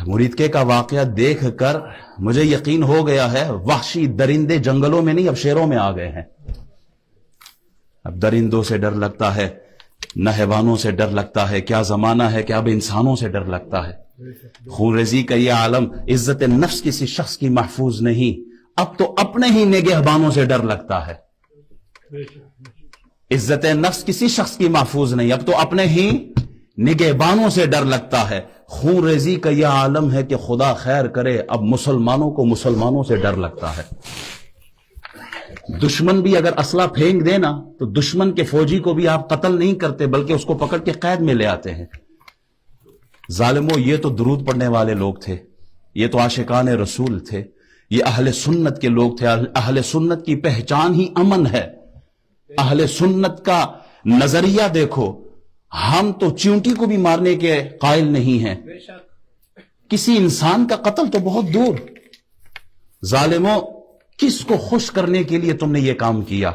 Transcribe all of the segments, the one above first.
मुरीदके का वाकया देख कर मुझे यकीन हो गया है वहशी दरिंदे जंगलों में नहीं अब शेरों में आ गए हैं। अब दरिंदों से डर लगता है, न हैवानों से डर लगता है। क्या जमाना है कि अब इंसानों से डर लगता है। खून-रेज़ी का ये आलम, इज्जत नफ्स किसी शख्स की महफूज नहीं, अब तो अपने ही निगहबानों से डर लगता है। इज्जत नफ्स किसी शख्स की महफूज नहीं, अब तो अपने ही निगहबानों से डर लगता है। खून-रेज़ी का यह आलम है कि खुदा खैर करे, अब मुसलमानों को मुसलमानों से डर लगता है। दुश्मन भी अगर असला फेंक देना तो दुश्मन के फौजी को भी आप कत्ल नहीं करते बल्कि उसको पकड़ के कैद में ले आते हैं। जालिमों, ये तो दुरूद पढ़ने वाले लोग थे, ये तो आशिकान रसूल थे, ये अहले सुन्नत के लोग थे। अहले सुन्नत की पहचान ही अमन है। अहले सुन्नत का नजरिया देखो, हम तो चींटी को भी मारने के कायल नहीं हैं, किसी इंसान का कत्ल तो बहुत दूर। जालिमों, किसको खुश करने के लिए तुमने ये काम किया?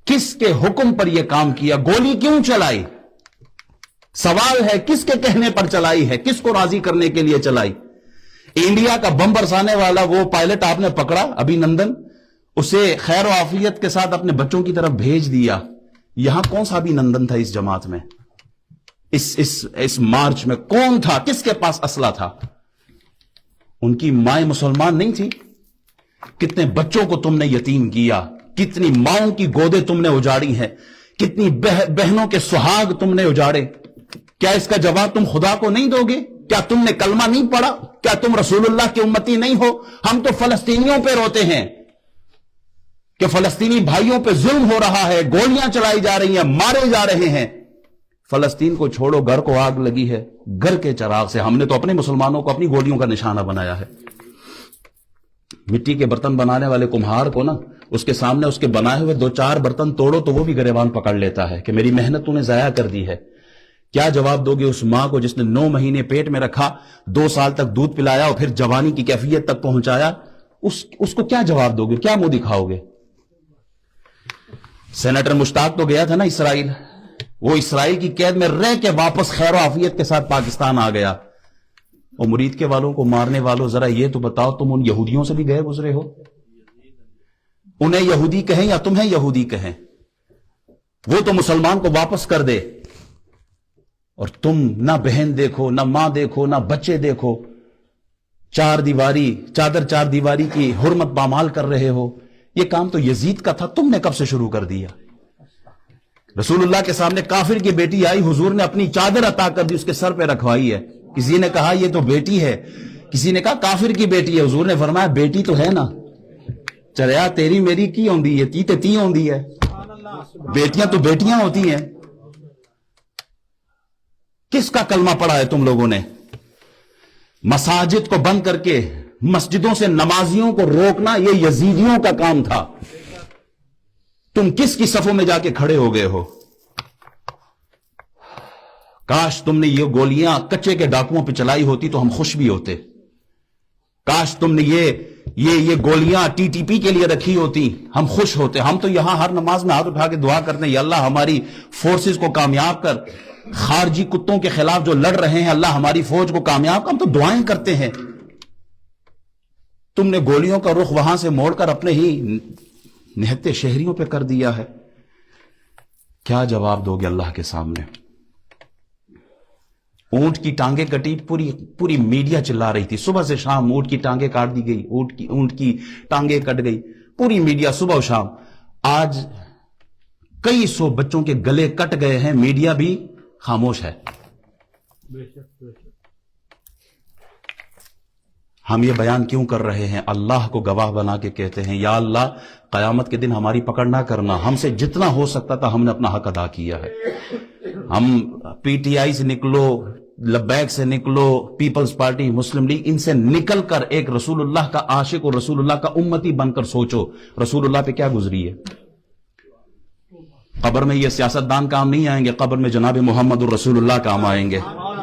किसके हुक्म पर यह काम किया? गोली क्यों चलाई? सवाल है किसके कहने पर चलाई है? किसको राजी करने के लिए चलाई? इंडिया का बम बरसाने वाला वो पायलट आपने पकड़ा अभिनंदन, उसे खैर और आफियत के साथ अपने बच्चों की तरफ भेज दिया। यहां कौन सा अभिनंदन था इस जमात में? इस मार्च में कौन था? किसके पास असला था? उनकी माएं मुसलमान नहीं थी? कितने बच्चों को तुमने यतीम किया, कितनी माओं की गोदें तुमने उजाड़ी हैं, कितनी बहनों के सुहाग तुमने उजाड़े। क्या इसका जवाब तुम खुदा को नहीं दोगे? क्या तुमने कलमा नहीं पढ़ा? क्या तुम रसूलुल्लाह की उम्मती नहीं हो? हम तो फलस्तीनियों पे रोते हैं कि फलस्तीनी भाइयों पे जुल्म हो रहा है, गोलियां चलाई जा रही हैं, मारे जा रहे हैं। फलस्तीन को छोड़ो, घर को आग लगी है घर के चिराग से। हमने तो अपने मुसलमानों को अपनी गोलियों का निशाना बनाया है। मिट्टी के बर्तन बनाने वाले कुम्हार को ना, उसके सामने उसके बनाए हुए 2-4 बर्तन तोड़ो तो वो भी गरेबान पकड़ लेता है कि मेरी मेहनत तूने जाया कर दी है। क्या जवाब दोगे उस मां को जिसने 9 महीने पेट में रखा, 2 साल तक दूध पिलाया और फिर जवानी की कैफियत तक पहुंचाया? उसको क्या जवाब दोगे? क्या मुंह दिखाओगे? सेनेटर मुश्ताक तो गया था ना इसराइल, वो इसराइल की कैद में रह के वापस खैर आफियत के साथ पाकिस्तान आ गया। और मुरीद के वालों को मारने वालों, जरा ये तो बताओ, तुम उन यहूदियों से भी गए गुजरे हो? उन्हें यहूदी कहें या तुम्हें यहूदी कहें, वो तो मुसलमान को वापस कर दे। और तुम ना बहन देखो, ना मां देखो, ना बच्चे देखो, चादर चार दीवारी की हुर्मत पामाल कर रहे हो। ये काम तो यजीद का था, तुमने कब से शुरू कर दिया? रसूलुल्लाह के सामने काफिर की बेटी आई, हुजूर ने अपनी चादर अता कर दी, उसके सर पे रखवाई है। किसी ने कहा ये तो बेटी है, किसी ने कहा काफिर की बेटी है। हुजूर ने फरमाया बेटी तो है ना, चलिया तेरी मेरी की होंदी है, ती ते ती होंदी है, बेटियां तो बेटियां होती हैं। किसका कलमा पढ़ा है तुम लोगों ने? मसाजिद को बंद करके मस्जिदों से नमाजियों को रोकना ये यजीदियों का काम था। तुम किसकी सफों में जाके खड़े हो गए हो? काश तुमने ये गोलियां कच्चे के डाकुओं पे चलाई होती तो हम खुश भी होते। काश तुमने ये गोलियां टीटीपी के लिए रखी होती, हम खुश होते। हम तो यहां हर नमाज में हाथ उठा के दुआ करते हैं, या अल्लाह हमारी फोर्सेस को कामयाब कर, खारजी कुत्तों के खिलाफ जो लड़ रहे हैं अल्लाह हमारी फौज को कामयाब कर। हम तो दुआएं करते हैं। तुमने गोलियों का रुख वहां से मोड़कर अपने ही निहत्ते शहरियों पे कर दिया है। क्या जवाब दोगे अल्लाह के सामने? ऊंट की टांगे कटी, पूरी मीडिया चिल्ला रही थी सुबह से शाम, ऊंट की टांगे काट दी गई, ऊंट की टांगे कट गई, पूरी मीडिया सुबह और शाम। आज कई 100 बच्चों के गले कट गए हैं, मीडिया भी खामोश है। हम ये बयान क्यों कर रहे हैं? अल्लाह को गवाह बना के कहते हैं, या अल्लाह कयामत के दिन हमारी पकड़ ना करना। हमसे जितना हो सकता था हमने अपना हक अदा किया है। हम पीटीआई से निकलो, लब्बैक से निकलो, पीपल्स पार्टी, मुस्लिम लीग, इनसे निकलकर एक रसूलुल्लाह का आशिक और रसूलुल्लाह का उम्मती बनकर सोचो रसूलुल्लाह पे क्या गुजरी है। कब्र में ये सियासतदान काम नहीं आएंगे, कब्र में जनाब मोहम्मद रसूलुल्लाह काम आएंगे।